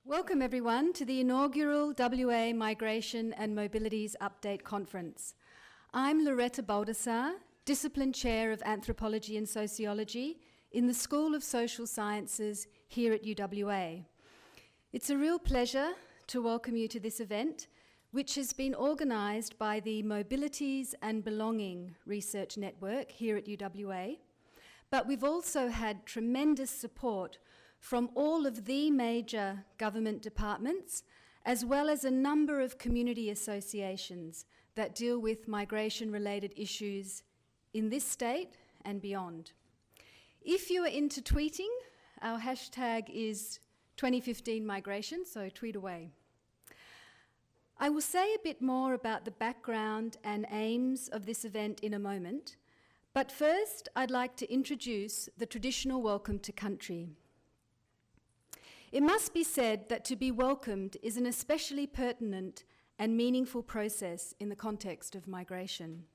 Welcome everyone to the inaugural WA Migration and Mobilities Update Conference. I'm Loretta Baldassar, Discipline Chair of Anthropology and Sociology in the School of Social Sciences here at UWA. It's a real pleasure to welcome you to this event, which has been organised by the Mobilities and Belonging Research Network here at UWA. But we've also had tremendous support from all of the major government departments, as well as a number of community associations that deal with migration-related issues in this state and beyond. If you are into tweeting, our hashtag is 2015 migration, so tweet away. I will say a bit more about the background and aims of this event in a moment, but first I'd like to introduce the traditional welcome to country. It must be said that to be welcomed is an especially pertinent and meaningful process in the context of migration.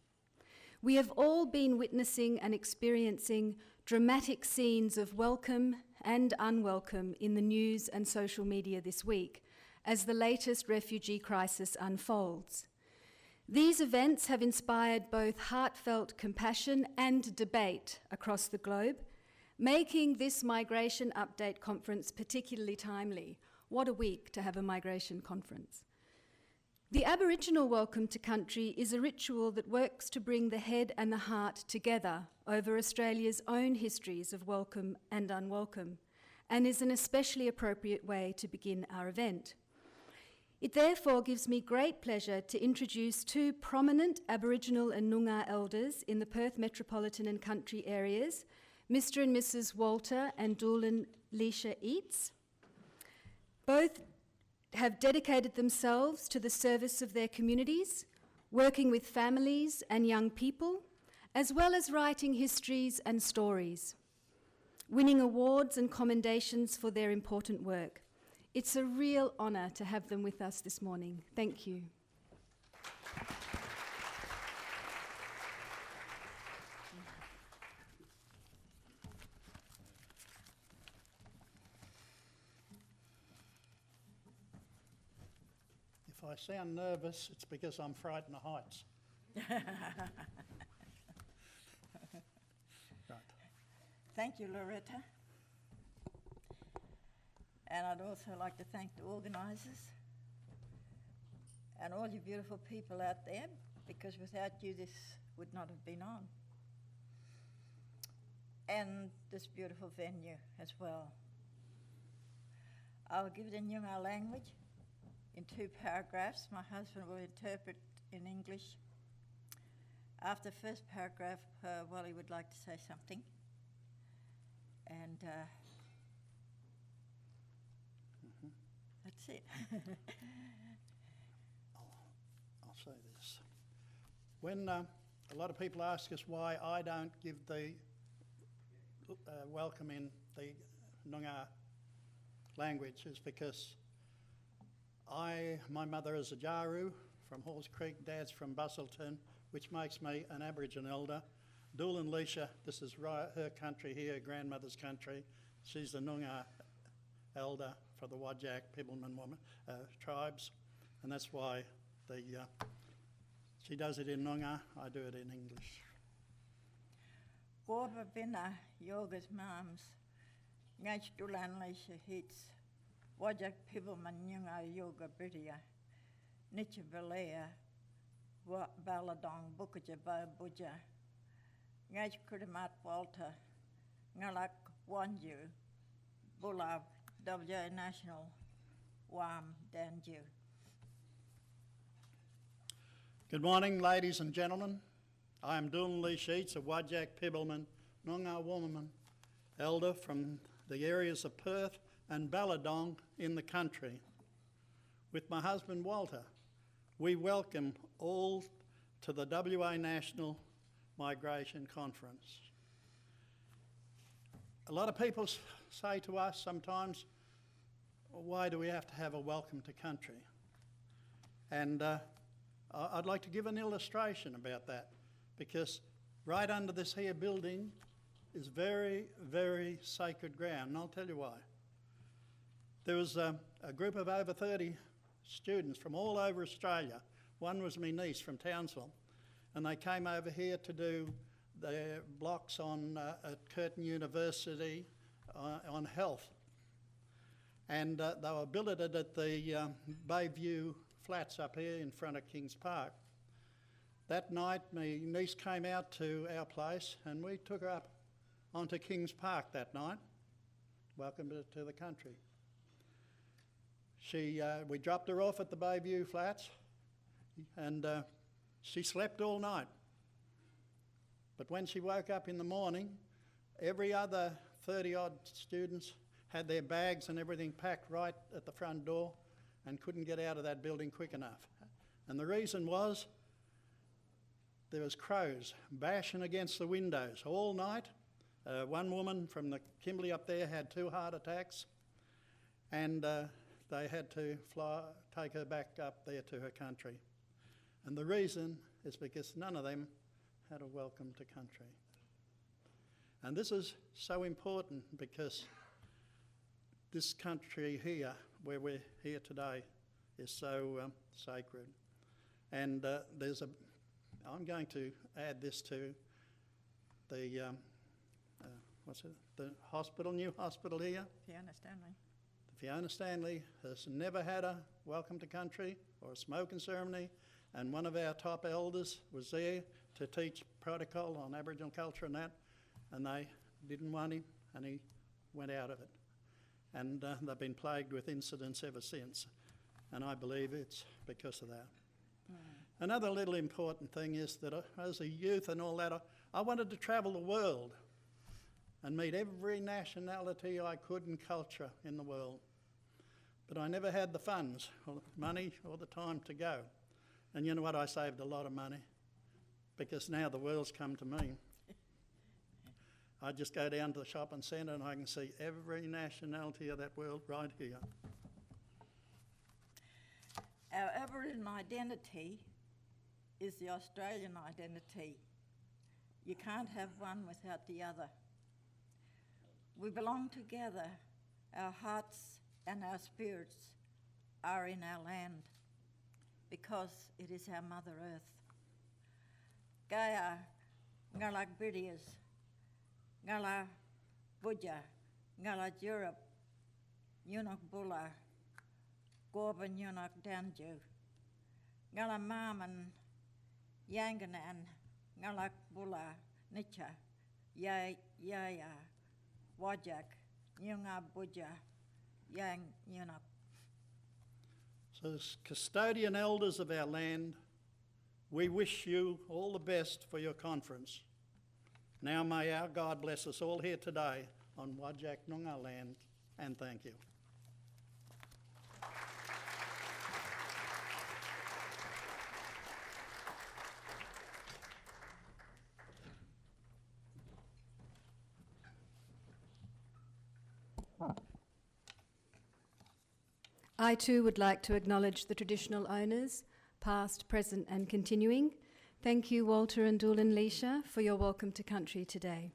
We have all been witnessing and experiencing dramatic scenes of welcome and unwelcome in the news and social media this week as the latest refugee crisis unfolds. These events have inspired both heartfelt compassion and debate across the globe, making this Migration Update Conference particularly timely. What a week to have a migration conference. The Aboriginal welcome to country is a ritual that works to bring the head and the heart together over Australia's own histories of welcome and unwelcome, and is an especially appropriate way to begin our event. It therefore gives me great pleasure to introduce two prominent Aboriginal and Noongar elders in the Perth metropolitan and country areas, Mr. and Mrs. Walter and Doolan Leisha Eats. Both have dedicated themselves to the service of their communities, working with families and young people, as well as writing histories and stories, winning awards and commendations for their important work. It's a real honour to have them with us this morning. Thank you. If I sound nervous, it's because I'm frightened of heights. Right. Thank you, Loretta. And I'd also like to thank the organisers and all you beautiful people out there, because without you this would not have been on. And this beautiful venue as well. I'll give it in Noongar language in 2 paragraphs. My husband will interpret in English. After the first paragraph, Wally would like to say something. And that's it. I'll say this. When a lot of people ask us why I don't give the welcome in the Noongar language, is because my mother is a Jaru from Halls Creek, Dad's from Busselton, which makes me an Aboriginal elder. Doolan Leisha, this is her country here, grandmother's country. She's the Noongar elder for the Whadjuk, Pibbleman woman, tribes, and that's why she does it in Noongar, I do it in English. Gorba bina yoga's moms, ngach Doolan Leisha hits, Whadjuk Pibbleman Noongar yoga bridia, Nicha Balea, Baladong Bukaja Buja, ngach Kudamat Walter, Ngalak Wanju, Bulab WA National Wam Danju. Good morning, ladies and gentlemen. I am Doolan Lee Sheets, a Whadjuk Pibbleman Noongar woman, elder from the areas of Perth and Balladong in the country. With my husband Walter, we welcome all to the WA National Migration Conference. A lot of people say to us sometimes, why do we have to have a welcome to country? And I'd like to give an illustration about that, because right under this here building is very, very sacred ground, and I'll tell you why. There was a group of over 30 students from all over Australia. One was my niece from Townsville, and they came over here to do their blocks on at Curtin University on health. And they were billeted at the Bayview Flats up here in front of Kings Park. That night, my niece came out to our place, and we took her up onto Kings Park that night. Welcome to the country. We dropped her off at the Bayview Flats, and she slept all night. But when she woke up in the morning, every other 30-odd students had their bags and everything packed right at the front door and couldn't get out of that building quick enough. And the reason was there was crows bashing against the windows all night. One woman from the Kimberley up there had 2 heart attacks, and they had to take her back up there to her country. And the reason is because none of them had a welcome to country. And this is so important because this country here, where we're here today, is so sacred. And I'm going to add this to the, the hospital, new hospital here. Fiona Stanley. Fiona Stanley has never had a welcome to country or a smoking ceremony, and one of our top elders was there to teach protocol on Aboriginal culture and that, and they didn't want him, and he went out of it. And they've been plagued with incidents ever since, and I believe it's because of that. Another little important thing is that as a youth and all that, I wanted to travel the world and meet every nationality I could and culture in the world. But I never had the funds or the money or the time to go. And you know what? I saved a lot of money because now the world's come to me. I just go down to the shopping centre and I can see every nationality of that world right here. Our Aboriginal identity is the Australian identity. You can't have one without the other. We belong together. Our hearts and our spirits are in our land because it is our Mother Earth. Gaia, Ngalak Bidias, Ngala Budja, Ngala Jurup, Yunok Bula, Gorban Yunok Danju, Ngala Maman, Yanganan, Ngalak Bula, Nicha, Yaya, Wajak, Yunga Budja, Yang Yunok. So as custodian elders of our land, we wish you all the best for your conference. Now may our God bless us all here today on Wajak Noongar land, and thank you. I too would like to acknowledge the traditional owners, past, present and continuing. Thank you, Walter and Doolan Leisha, for your welcome to country today.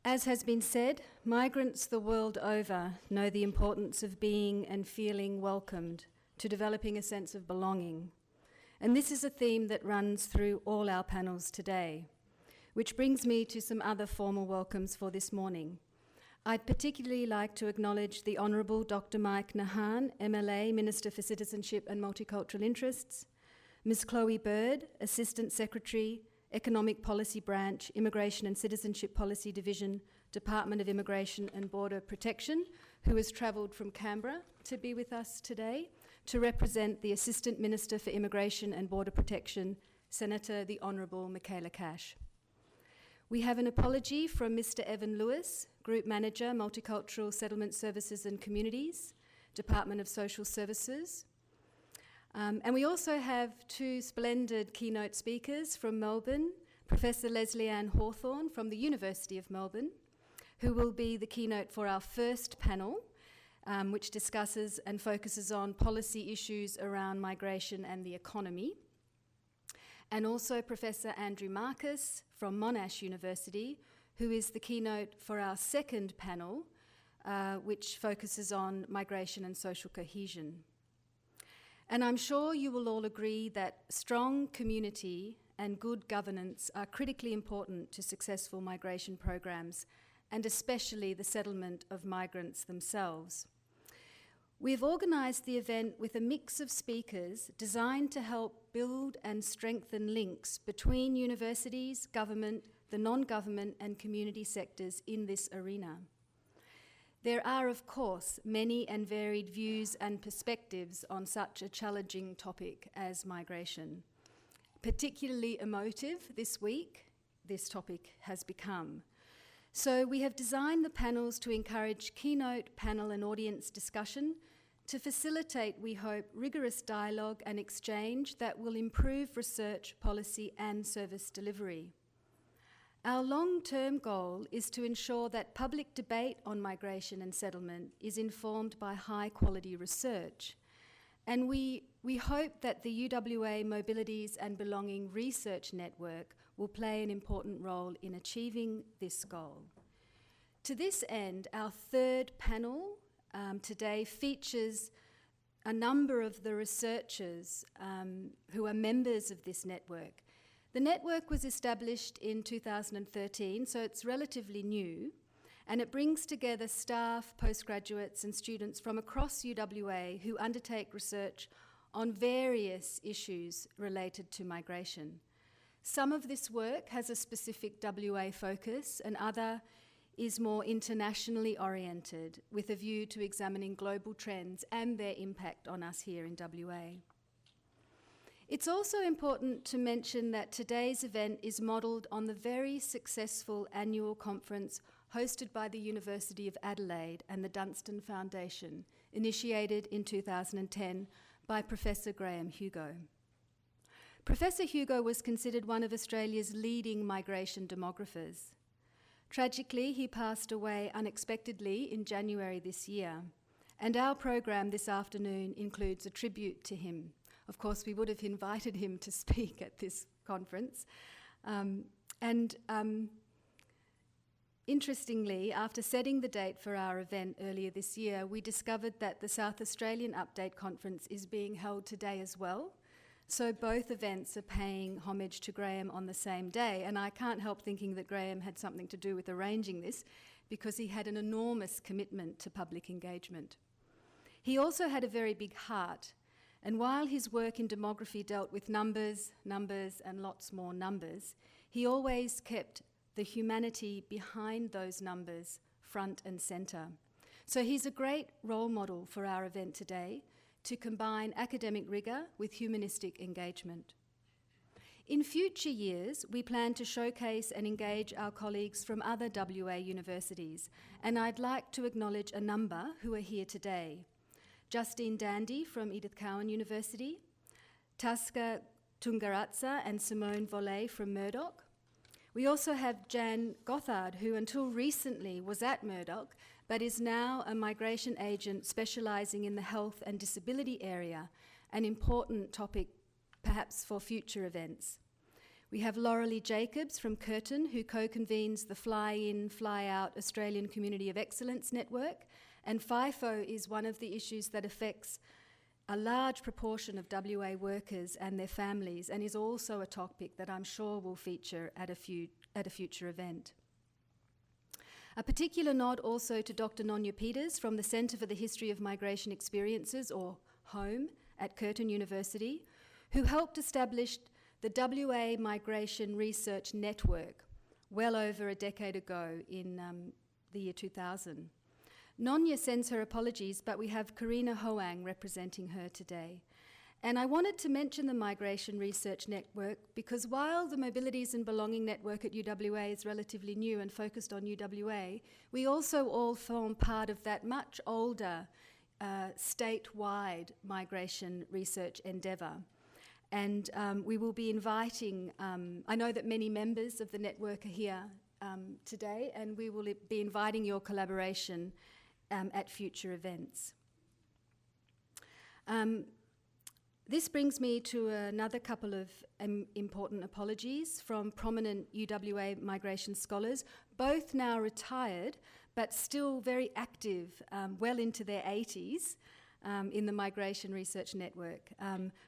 As has been said, migrants the world over know the importance of being and feeling welcomed, to developing a sense of belonging. And this is a theme that runs through all our panels today, which brings me to some other formal welcomes for this morning. I'd particularly like to acknowledge the Honourable Dr. Mike Nahan, MLA, Minister for Citizenship and Multicultural Interests, Ms. Chloe Bird, Assistant Secretary, Economic Policy Branch, Immigration and Citizenship Policy Division, Department of Immigration and Border Protection, who has travelled from Canberra to be with us today to represent the Assistant Minister for Immigration and Border Protection, Senator the Honourable Michaela Cash. We have an apology from Mr. Evan Lewis, Group Manager, Multicultural Settlement Services and Communities, Department of Social Services. And we also have 2 splendid keynote speakers from Melbourne, Professor Leslie Ann Hawthorne from the University of Melbourne, who will be the keynote for our first panel, which discusses and focuses on policy issues around migration and the economy. And also Professor Andrew Marcus from Monash University, who is the keynote for our second panel, which focuses on migration and social cohesion. And I'm sure you will all agree that strong community and good governance are critically important to successful migration programs, and especially the settlement of migrants themselves. We've organised the event with a mix of speakers designed to help build and strengthen links between universities, government, the non-government and community sectors in this arena. There are, of course, many and varied views and perspectives on such a challenging topic as migration. Particularly emotive this week, this topic has become. So we have designed the panels to encourage keynote, panel and audience discussion to facilitate, we hope, rigorous dialogue and exchange that will improve research, policy and service delivery. Our long-term goal is to ensure that public debate on migration and settlement is informed by high-quality research. And we hope that the UWA Mobilities and Belonging Research Network will play an important role in achieving this goal. To this end, our third panel today features a number of the researchers who are members of this network. The network was established in 2013, so it's relatively new, and it brings together staff, postgraduates and students from across UWA who undertake research on various issues related to migration. Some of this work has a specific WA focus, and other is more internationally oriented with a view to examining global trends and their impact on us here in WA. It's also important to mention that today's event is modelled on the very successful annual conference hosted by the University of Adelaide and the Dunstan Foundation, initiated in 2010 by Professor Graham Hugo. Professor Hugo was considered one of Australia's leading migration demographers. Tragically, he passed away unexpectedly in January this year, and our program this afternoon includes a tribute to him. Of course, we would have invited him to speak at this conference. Interestingly, after setting the date for our event earlier this year, we discovered that the South Australian Update Conference is being held today as well. So both events are paying homage to Graham on the same day, and I can't help thinking that Graham had something to do with arranging this because he had an enormous commitment to public engagement. He also had a very big heart, and while his work in demography dealt with numbers, and lots more numbers, he always kept the humanity behind those numbers front and centre. So he's a great role model for our event today to combine academic rigour with humanistic engagement. In future years, we plan to showcase and engage our colleagues from other WA universities, and I'd like to acknowledge a number who are here today. Justine Dandy from Edith Cowan University, Taska Tungaratsa and Simone Volley from Murdoch. We also have Jan Gothard, who until recently was at Murdoch, but is now a migration agent specialising in the health and disability area, an important topic perhaps for future events. We have Laurelie Jacobs from Curtin, who co-convenes the Fly-In, Fly-Out Australian Community of Excellence Network, and FIFO is one of the issues that affects a large proportion of WA workers and their families, and is also a topic that I'm sure will feature at a future event. A particular nod also to Dr. Nonya Peters from the Centre for the History of Migration Experiences, or HOME, at Curtin University, who helped establish the WA Migration Research Network well over a decade ago in the year 2000. Nonya sends her apologies, but we have Karina Hoang representing her today. And I wanted to mention the Migration Research Network because while the Mobilities and Belonging Network at UWA is relatively new and focused on UWA, we also all form part of that much older statewide migration research endeavour. And we will be inviting, I know that many members of the network are here today, and we will be inviting your collaboration at future events. This brings me to another couple of important apologies from prominent UWA migration scholars, both now retired, but still very active, well into their 80s, in the Migration Research Network.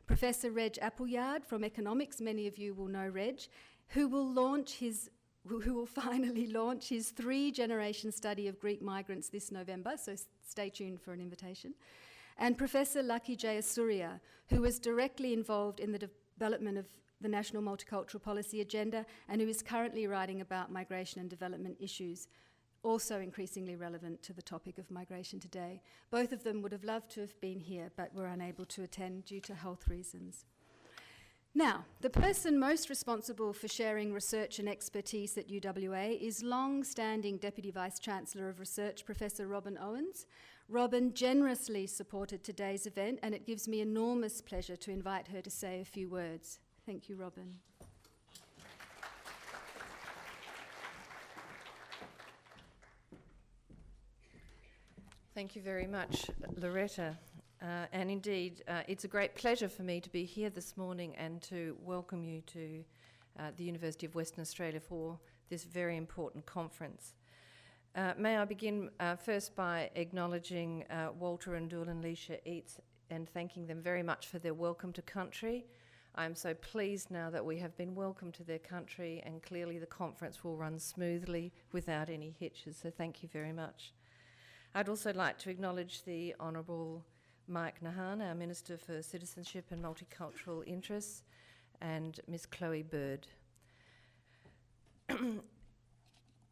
Professor Reg Appleyard from Economics, many of you will know Reg, who will finally launch his 3-generation study of Greek migrants this November, so stay tuned for an invitation. And Professor Lucky Jayasuriya, who was directly involved in the development of the National Multicultural Policy Agenda and who is currently writing about migration and development issues, also increasingly relevant to the topic of migration today. Both of them would have loved to have been here, but were unable to attend due to health reasons. Now, the person most responsible for sharing research and expertise at UWA is long-standing Deputy Vice-Chancellor of Research, Professor Robin Owens. Robin generously supported today's event, and it gives me enormous pleasure to invite her to say a few words. Thank you, Robin. Thank you very much, Loretta. And indeed, it's a great pleasure for me to be here this morning and to welcome you to the University of Western Australia for this very important conference. May I begin first by acknowledging Walter and Doolan Leisha Eats and thanking them very much for their welcome to country. I'm so pleased now that we have been welcomed to their country, and clearly the conference will run smoothly without any hitches, so thank you very much. I'd also like to acknowledge the Honourable Mike Nahan, our Minister for Citizenship and Multicultural Interests, and Ms Chloe Bird.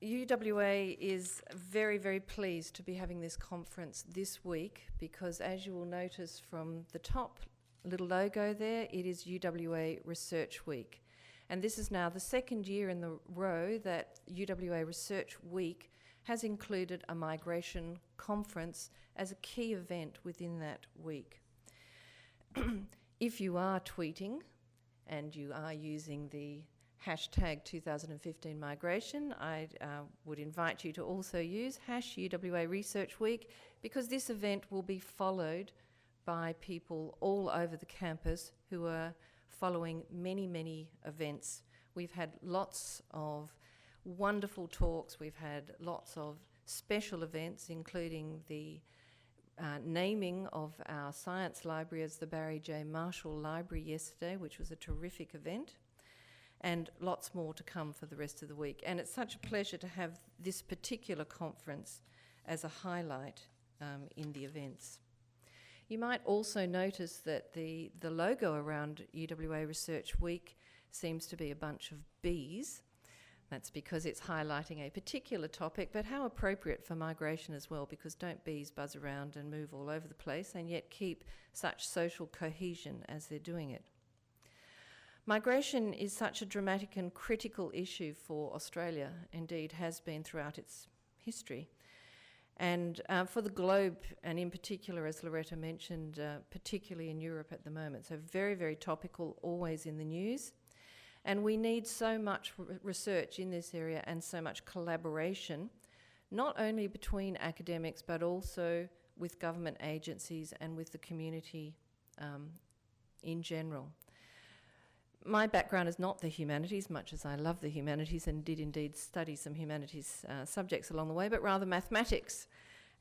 UWA is very, very pleased to be having this conference this week because, as you will notice from the top little logo there, it is UWA Research Week. And this is now the second year in the row that UWA Research Week has included a migration conference as a key event within that week. If you are tweeting and you are using the hashtag 2015 migration, I would invite you to also use #UWA Research Week, because this event will be followed by people all over the campus who are following many, many events. We've had lots of wonderful talks, we've had lots of special events, including the naming of our science library as the Barry J. Marshall Library yesterday, which was a terrific event, and lots more to come for the rest of the week. And it's such a pleasure to have this particular conference as a highlight in the events. You might also notice that the logo around UWA Research Week seems to be a bunch of bees. That's because it's highlighting a particular topic, but how appropriate for migration as well, because don't bees buzz around and move all over the place and yet keep such social cohesion as they're doing it? Migration is such a dramatic and critical issue for Australia, indeed has been throughout its history. And for the globe, and in particular, as Loretta mentioned, particularly in Europe at the moment. So very, very topical, always in the news. And we need so much research in this area and so much collaboration, not only between academics, but also with government agencies and with the community in general. My background is not the humanities, much as I love the humanities and did indeed study some humanities subjects along the way, but rather mathematics.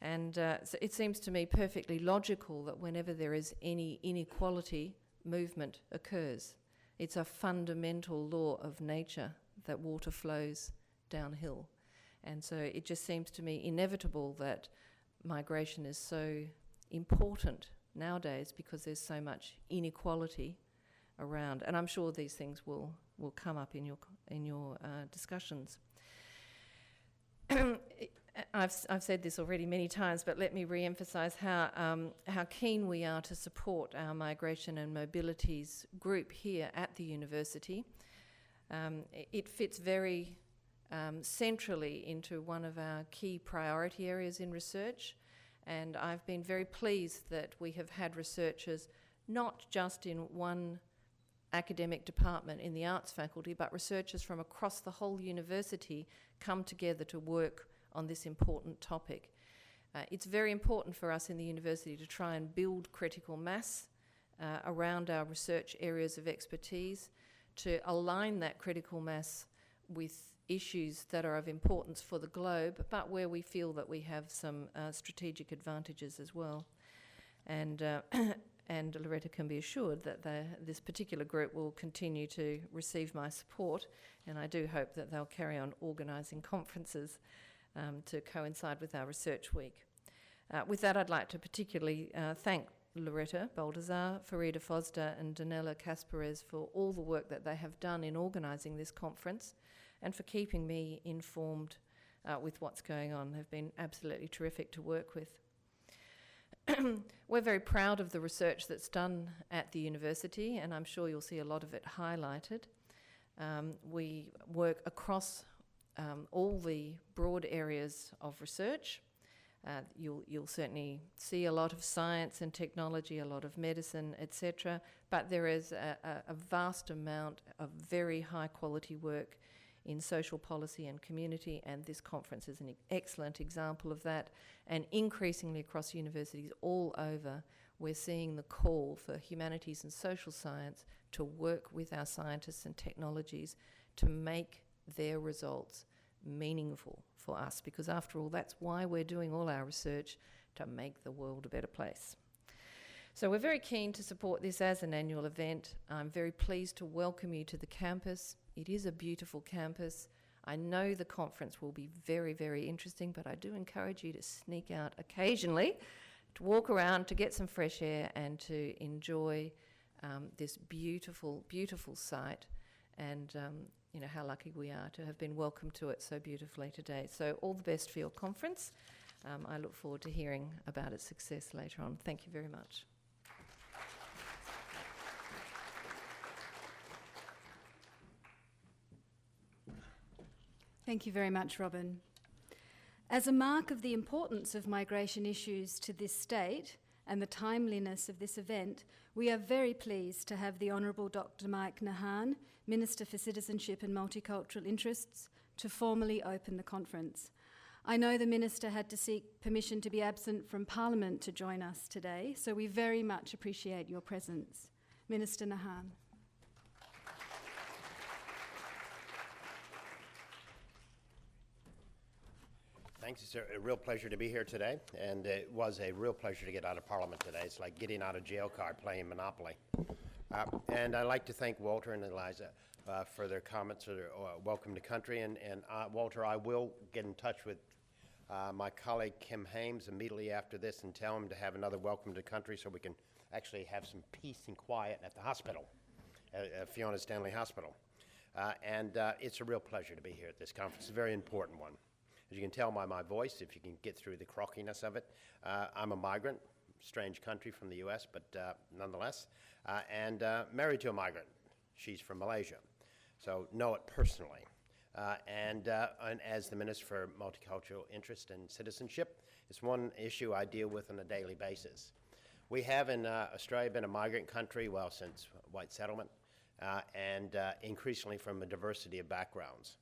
And so it seems to me perfectly logical that whenever there is any inequality, movement occurs. It's a fundamental law of nature that water flows downhill. And so it just seems to me inevitable that migration is so important nowadays because there's so much inequality around. And I'm sure these things will come up in your discussions. I've said this already many times, but let me re-emphasise how keen we are to support our Migration and Mobilities group here at the university. It fits very centrally into one of our key priority areas in research, and I've been very pleased that we have had researchers not just in one academic department in the arts faculty, but researchers from across the whole university come together to work on this important topic. It's very important for us in the university to try and build critical mass around our research areas of expertise, to align that critical mass with issues that are of importance for the globe, but where we feel that we have some strategic advantages as well. And and Loretta can be assured that this particular group will continue to receive my support, and I do hope that they'll carry on organising conferences to coincide with our Research Week. With that, I'd like to particularly thank Loretta Baldassar, Farida Fosda and Danella Kasparez for all the work that they have done in organising this conference and for keeping me informed with what's going on. They've been absolutely terrific to work with. We're very proud of the research that's done at the university, and I'm sure you'll see a lot of it highlighted. We work across all the broad areas of research. You'll certainly see a lot of science and technology, a lot of medicine, etc. But there is a vast amount of very high quality work in social policy and community, and this conference is an excellent example of that. And increasingly across universities all over, we're seeing the call for humanities and social science to work with our scientists and technologies to make their results meaningful for us, because after all, that's why we're doing all our research, to make the world a better place. So we're very keen to support this as an annual event. I'm very pleased to welcome you to the campus. It is a beautiful campus. I know the conference will be very, very interesting, but I do encourage you to sneak out occasionally, to walk around, to get some fresh air and to enjoy this beautiful, beautiful site. And you know how lucky we are to have been welcomed to it so beautifully today. So all the best for your conference. I look forward to hearing about its success later on. Thank you very much. Thank you very much, Robin. As a mark of the importance of migration issues to this state and the timeliness of this event, we are very pleased to have the Honourable Dr. Mike Nahan, Minister for Citizenship and Multicultural Interests, to formally open the conference. I know the Minister had to seek permission to be absent from Parliament to join us today, so we very much appreciate your presence. Minister Nahan. Thanks. It's a real pleasure to be here today, and it was a real pleasure to get out of Parliament today. It's like getting out of jail card playing Monopoly. And I'd like to thank Walter and Eliza for their comments or their welcome to country. And Walter, I will get in touch with my colleague Kim Hames immediately after this and tell him to have another welcome to country so we can actually have some peace and quiet at the hospital, at Fiona Stanley Hospital. It's a real pleasure to be here at this conference. It's a very important one. As you can tell by my voice, if you can get through the crockiness of it, I'm a migrant, strange country from the US, but nonetheless, and married to a migrant. She's from Malaysia, so know it personally. And as the Minister for Multicultural Interest and Citizenship, it's one issue I deal with on a daily basis. We have in Australia been a migrant country, well, since white settlement, and increasingly from a diversity of backgrounds.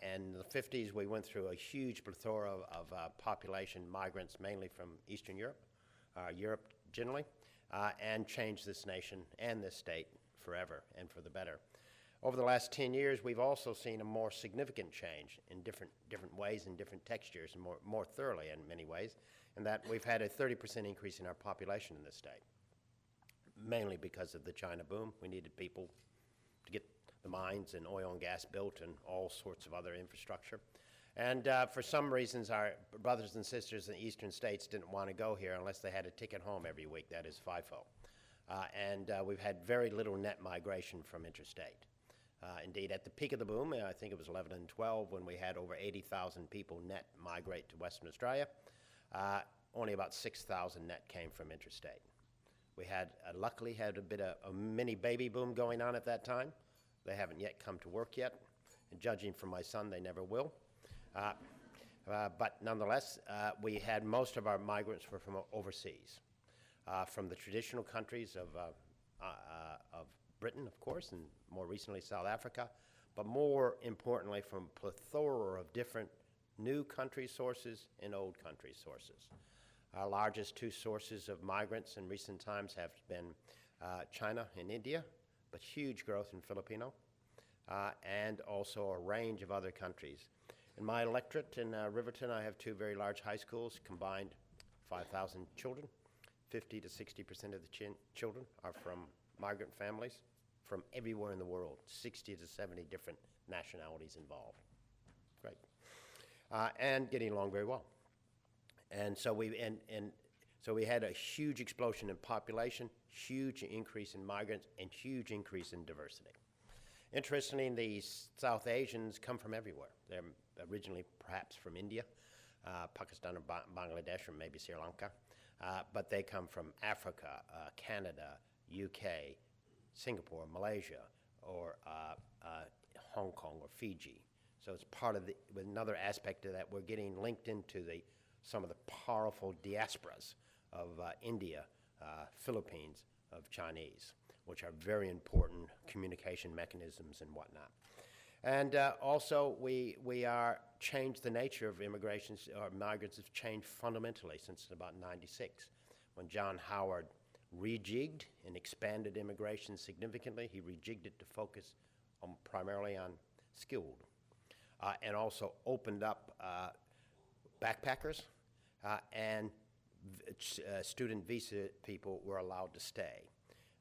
And in the 50s, we went through a huge plethora of population migrants, mainly from Eastern Europe, Europe generally, and changed this nation and this state forever and for the better. Over the last 10 years, we've also seen a more significant change in different ways and different textures, and more thoroughly in many ways, in that we've had a 30% increase in our population in this state, mainly because of the China boom. We needed people to get the mines and oil and gas built and all sorts of other infrastructure. And for some reasons, our brothers and sisters in the eastern states didn't want to go here unless they had a ticket home every week, that is FIFO. We've had very little net migration from interstate. Indeed, at the peak of the boom, I think it was 11 and 12, when we had over 80,000 people net migrate to Western Australia, only about 6,000 net came from interstate. We had, luckily, had a bit of a mini baby boom going on at that time. They haven't yet come to work yet, and judging from my son, they never will. But nonetheless, we had most of our migrants were from overseas, from the traditional countries of Britain, of course, and more recently South Africa, but more importantly from a plethora of different new country sources and old country sources. Our largest two sources of migrants in recent times have been China and India, but huge growth in Filipino. and also a range of other countries. In my electorate in Riverton, I have two very large high schools, combined 5,000 children. 50 to 60% of the children are from migrant families from everywhere in the world, 60 to 70 different nationalities involved. Great. And getting along very well. And so so we had a huge explosion in population, huge increase in migrants, and huge increase in diversity. Interestingly, the South Asians come from everywhere. They're originally perhaps from India, Pakistan, or Bangladesh, or maybe Sri Lanka. But they come from Africa, Canada, UK, Singapore, Malaysia, or Hong Kong or Fiji. So it's part of another aspect of that. We're getting linked into some of the powerful diasporas of India, Philippines, of Chinese, which are very important communication mechanisms and whatnot. And also, we are changed the nature of immigrations, or migrants have changed fundamentally since about '96, when John Howard rejigged and expanded immigration significantly. He rejigged it to focus primarily on skilled, and also opened up backpackers and student visa people were allowed to stay.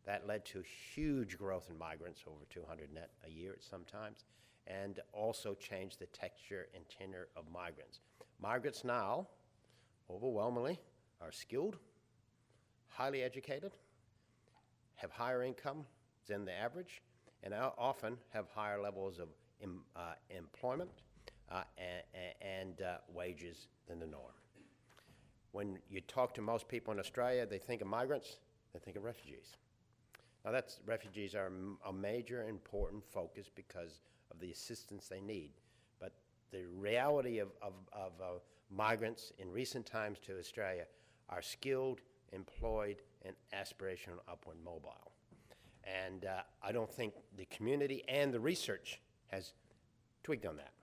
That led to huge growth in migrants, over 200 net a year at sometimes, and also changed the texture and tenure of migrants. Migrants now, overwhelmingly, are skilled, highly educated, have higher income than the average, and often have higher levels of employment and wages than the norm. When you talk to most people in Australia, they think of migrants, they think of refugees. Now, refugees are a major important focus because of the assistance they need. But the reality of migrants in recent times to Australia are skilled, employed, and aspirational upward mobile. And I don't think the community and the research has twigged on that.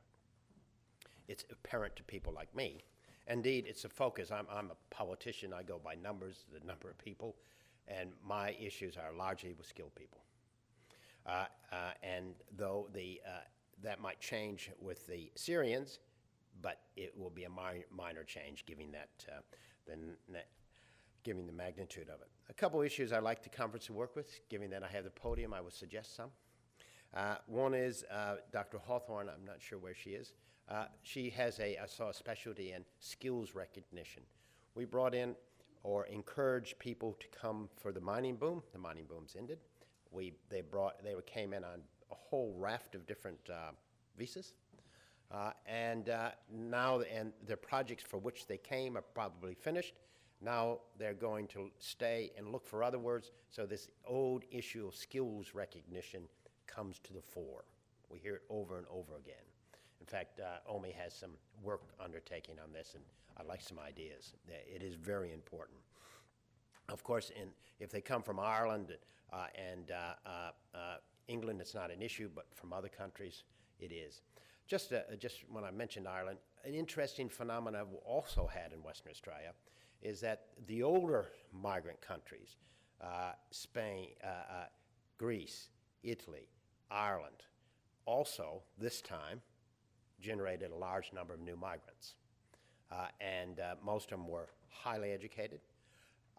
It's apparent to people like me. Indeed, it's a focus. I'm a politician. I go by numbers, the number of people, and my issues are largely with skilled people. And though that might change with the Syrians, but it will be a minor change, given given the magnitude of it. A couple issues I'd like the conference to work with. Given that I have the podium, I would suggest some. One is Dr. Hawthorne. I'm not sure where she is. She has I saw a specialty in skills recognition. We brought in or encouraged people to come for the mining boom. The mining boom's ended. They came in on a whole raft of different visas. And now the projects for which they came are probably finished. Now they're going to stay and look for other words, so this old issue of skills recognition comes to the fore. We hear it over and over again. In fact, OMI has some work undertaking on this, and I'd like some ideas. It is very important. Of course, if they come from Ireland and England, it's not an issue, but from other countries, it is. Just when I mentioned Ireland, an interesting phenomenon we've also had in Western Australia is that the older migrant countries, Spain, Greece, Italy, Ireland, also this time generated a large number of new migrants. And most of them were highly educated.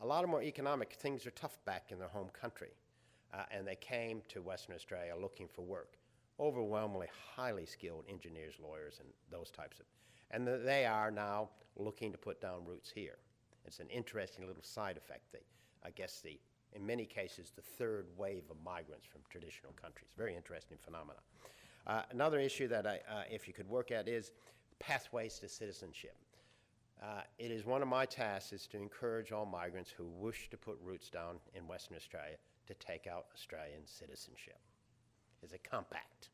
A lot of them were economic. Things are tough back in their home country. And they came to Western Australia looking for work. Overwhelmingly highly skilled engineers, lawyers, and those types of. And they are now looking to put down roots here. It's an interesting little side effect. I guess in many cases, the third wave of migrants from traditional countries. Very interesting phenomena. Another issue that if you could work at is pathways to citizenship. It is one of my tasks is to encourage all migrants who wish to put roots down in Western Australia to take out Australian citizenship. It's a compact.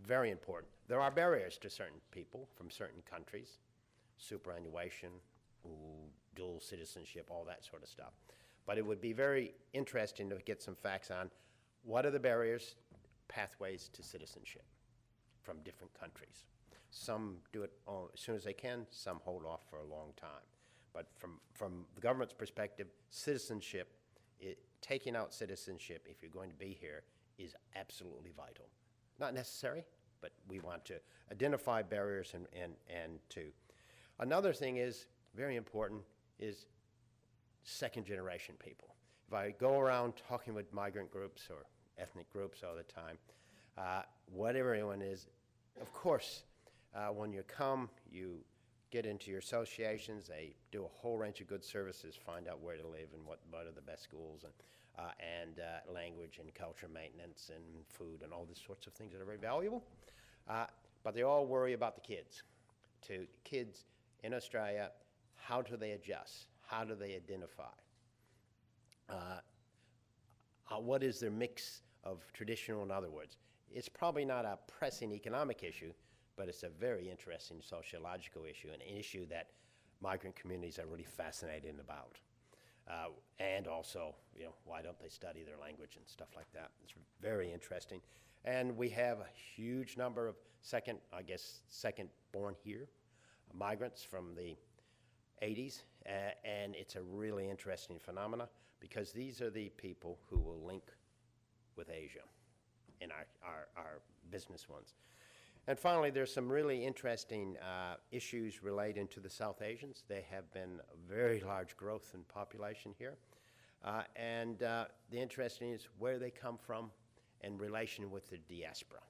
Very important. There are barriers to certain people from certain countries, superannuation, dual citizenship, all that sort of stuff. But it would be very interesting to get some facts on what are the barriers, pathways to citizenship from different countries. Some do it as soon as they can, some hold off for a long time. But from the government's perspective, taking out citizenship, if you're going to be here, is absolutely vital. not necessary, but we want to identify barriers and to. Another thing is, very important, is second generation people. If I go around talking with migrant groups or ethnic groups all the time, whatever anyone is, of course, when you come, you get into your associations, they do a whole range of good services, find out where to live and what are the best schools, and language and culture maintenance and food and all these sorts of things that are very valuable. But they all worry about the kids. To kids in Australia, how do they adjust? How do they identify? What is their mix of traditional and other words? It's probably not a pressing economic issue, but it's a very interesting sociological issue, an issue that migrant communities are really fascinated about. And also, why don't they study their language and stuff like that? It's very interesting. And we have a huge number of second born here, migrants from the 80s, and it's a really interesting phenomena because these are the people who will link with Asia in our business ones. And finally, there's some really interesting issues relating to the South Asians. They have been a very large growth in population here. And the interesting is where they come from in relation with the diaspora.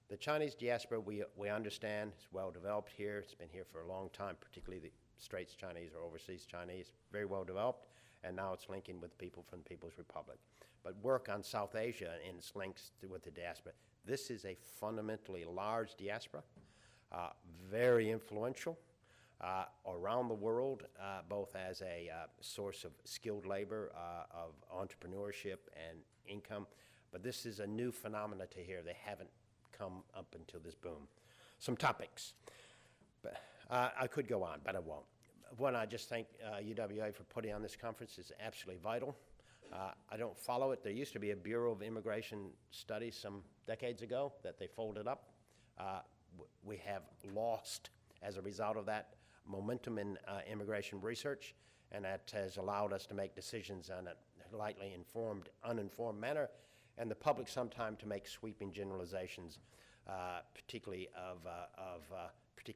The Chinese diaspora, we understand, is well developed here. It's been here for a long time, particularly the Straits Chinese or overseas Chinese, very well developed. And now it's linking with people from the People's Republic. But work on South Asia and its links with the diaspora. This is a fundamentally large diaspora, very influential around the world, both as a source of skilled labor, of entrepreneurship and income. But this is a new phenomena to here. They haven't come up until this boom. Some topics. But, I could go on, but I won't. One, I just thank UWA for putting on this conference. It's absolutely vital. I don't follow it. There used to be a Bureau of Immigration Studies some decades ago that they folded up. We have lost, as a result of that, momentum in immigration research, and that has allowed us to make decisions on a lightly informed, uninformed manner, and the public sometime to make sweeping generalizations, particularly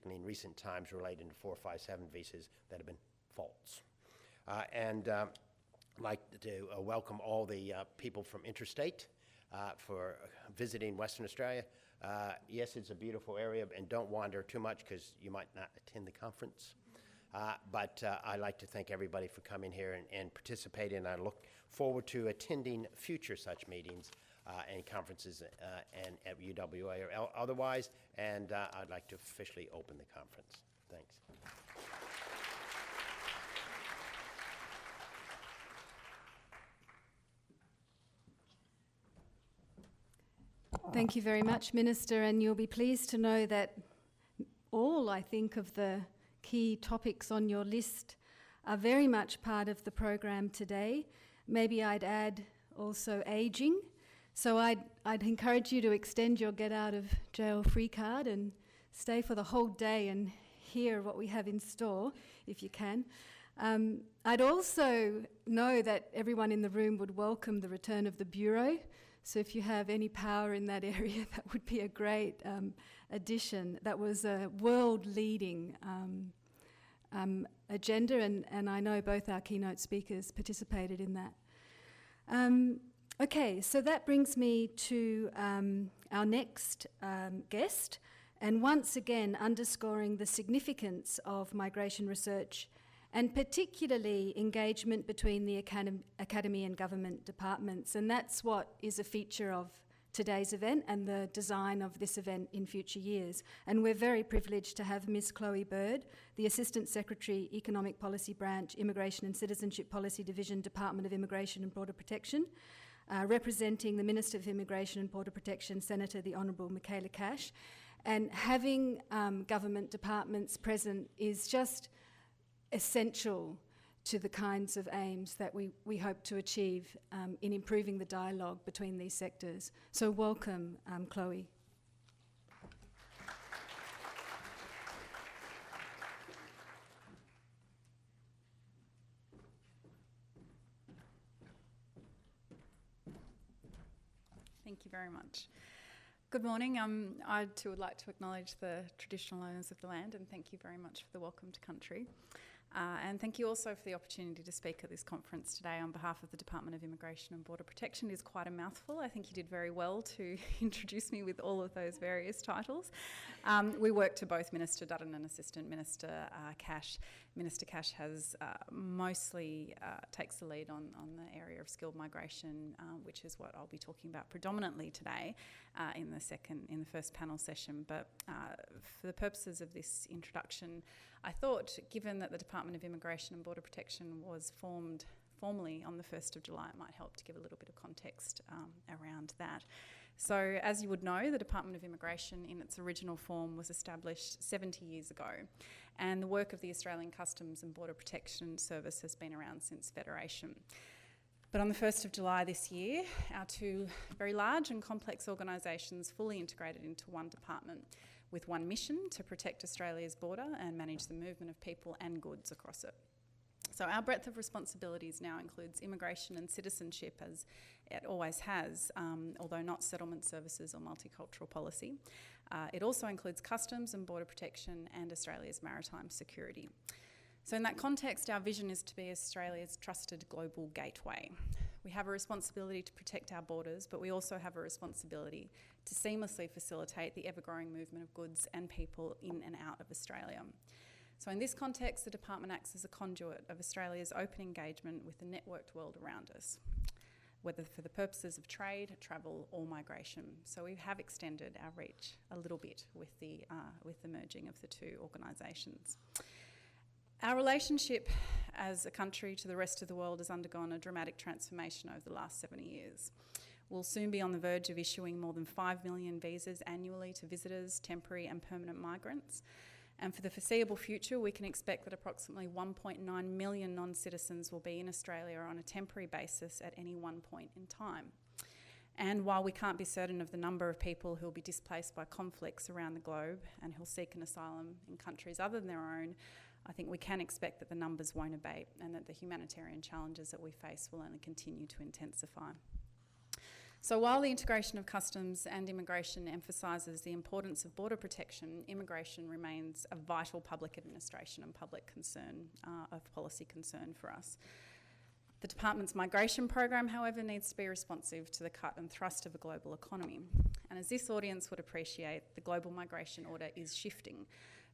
in recent times relating to 457 visas that have been false. I'd like to welcome all the people from interstate for visiting Western Australia. Yes, it's a beautiful area, and don't wander too much because you might not attend the conference. But I'd like to thank everybody for coming here and participating. I look forward to attending future such meetings and conferences and at UWA or otherwise, and I'd like to officially open the conference. Thanks. Thank you very much, Minister, and you'll be pleased to know that all, I think, of the key topics on your list are very much part of the program today. Maybe I'd add also ageing. So I'd encourage you to extend your get out of jail free card and stay for the whole day and hear what we have in store, if you can. I'd also know that everyone in the room would welcome the return of the Bureau. So if you have any power in that area, that would be a great addition. That was a world-leading agenda, and I know both our keynote speakers participated in that. Okay, so that brings me to our next guest, and once again underscoring the significance of migration research and particularly engagement between the academy and government departments. And that's what is a feature of today's event and the design of this event in future years. And we're very privileged to have Ms. Chloe Bird, the Assistant Secretary, Economic Policy Branch, Immigration and Citizenship Policy Division, Department of Immigration and Border Protection, representing the Minister of Immigration and Border Protection, Senator the Honourable Michaela Cash. And having government departments present is just essential to the kinds of aims that we hope to achieve in improving the dialogue between these sectors. So welcome, Chloe. Thank you very much. Good morning. I too would like to acknowledge the traditional owners of the land and thank you very much for the welcome to country. And thank you also for the opportunity to speak at this conference today on behalf of the Department of Immigration and Border Protection. It is quite a mouthful. I think you did very well to introduce me with all of those various titles. We work to both Minister Dutton and Assistant Minister Cash. Minister Cash has mostly takes the lead on the area of skilled migration, which is what I'll be talking about predominantly today in the first panel session. But for the purposes of this introduction, I thought, given that the Department of Immigration and Border Protection was formed formally on the 1st of July, it might help to give a little bit of context around that. So, as you would know, the Department of Immigration in its original form was established 70 years ago, and the work of the Australian Customs and Border Protection Service has been around since Federation. But on the 1st of July this year, our two very large and complex organisations fully integrated into one department with one mission to protect Australia's border and manage the movement of people and goods across it. So our breadth of responsibilities now includes immigration and citizenship, as it always has, although not settlement services or multicultural policy. It also includes customs and border protection and Australia's maritime security. So in that context, our vision is to be Australia's trusted global gateway. We have a responsibility to protect our borders, but we also have a responsibility to seamlessly facilitate the ever-growing movement of goods and people in and out of Australia. So in this context, the department acts as a conduit of Australia's open engagement with the networked world around us, whether for the purposes of trade, travel or migration. So we have extended our reach a little bit with the merging of the two organisations. Our relationship as a country to the rest of the world has undergone a dramatic transformation over the last 70 years. We'll soon be on the verge of issuing more than 5 million visas annually to visitors, temporary and permanent migrants. And for the foreseeable future, we can expect that approximately 1.9 million non-citizens will be in Australia on a temporary basis at any one point in time. And while we can't be certain of the number of people who will be displaced by conflicts around the globe and who'll seek an asylum in countries other than their own, I think we can expect that the numbers won't abate and that the humanitarian challenges that we face will only continue to intensify. So while the integration of customs and immigration emphasises the importance of border protection, immigration remains a vital public administration and public concern, of policy concern for us. The department's migration program, however, needs to be responsive to the cut and thrust of a global economy. And as this audience would appreciate, the global migration order is shifting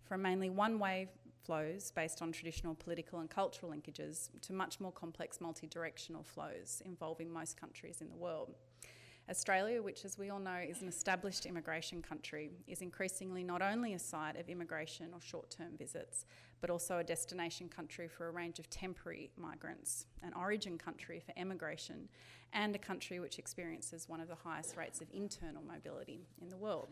from mainly one-way flows based on traditional political and cultural linkages to much more complex multi-directional flows involving most countries in the world. Australia, which as we all know is an established immigration country, is increasingly not only a site of immigration or short-term visits, but also a destination country for a range of temporary migrants, an origin country for emigration, and a country which experiences one of the highest rates of internal mobility in the world.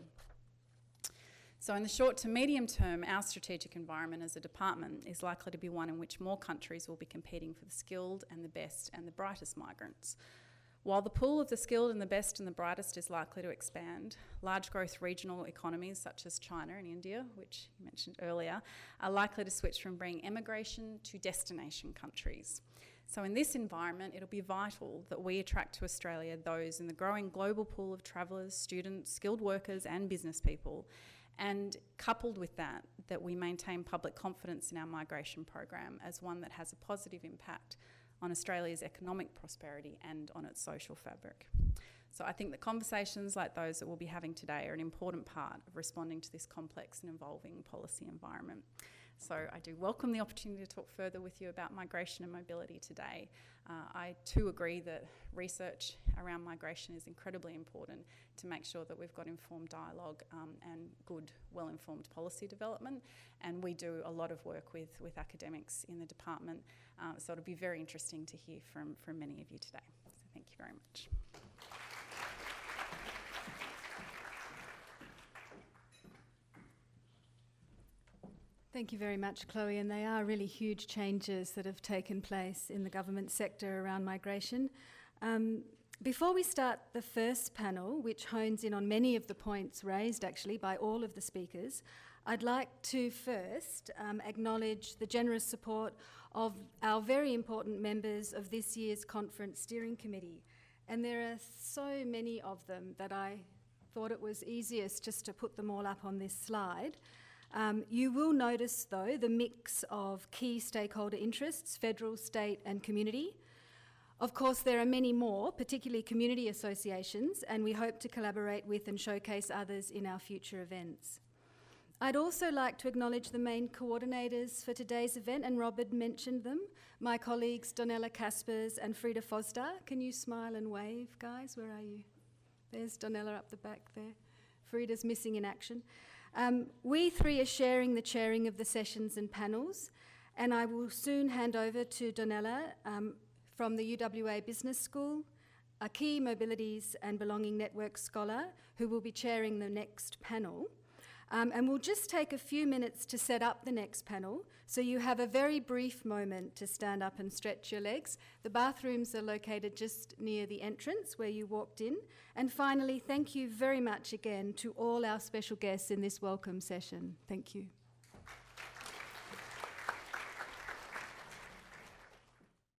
So in the short to medium term, our strategic environment as a department is likely to be one in which more countries will be competing for the skilled and the best and the brightest migrants. While the pool of the skilled and the best and the brightest is likely to expand, large growth regional economies such as China and India, which you mentioned earlier, are likely to switch from being emigration to destination countries. So in this environment, it'll be vital that we attract to Australia those in the growing global pool of travellers, students, skilled workers and business people, and coupled with that, that we maintain public confidence in our migration program as one that has a positive impact on Australia's economic prosperity and on its social fabric. So I think that conversations like those that we'll be having today are an important part of responding to this complex and evolving policy environment. So I do welcome the opportunity to talk further with you about migration and mobility today. I too agree that research around migration is incredibly important to make sure that we've got informed dialogue and good, well-informed policy development. And we do a lot of work with academics in the department. So it'll be very interesting to hear from many of you today. So thank you very much. Thank you very much, Chloe, and they are really huge changes that have taken place in the government sector around migration. Before we start the first panel, which hones in on many of the points raised actually by all of the speakers, I'd like to first acknowledge the generous support of our very important members of this year's conference steering committee. And there are so many of them that I thought it was easiest just to put them all up on this slide. You will notice, though, the mix of key stakeholder interests, federal, state and community. Of course, there are many more, particularly community associations, and we hope to collaborate with and showcase others in our future events. I'd also like to acknowledge the main coordinators for today's event, and Robert mentioned them, my colleagues Donella Caspers and Frida Foster. Can you smile and wave, guys? Where are you? There's Donella up the back there. Frida's missing in action. We three are sharing the chairing of the sessions and panels, and I will soon hand over to Donella from the UWA Business School, a key Mobilities and Belonging Network scholar who will be chairing the next panel. And we'll just take a few minutes to set up the next panel, so you have a very brief moment to stand up and stretch your legs. The bathrooms are located just near the entrance where you walked in. And finally, thank you very much again to all our special guests in this welcome session. Thank you.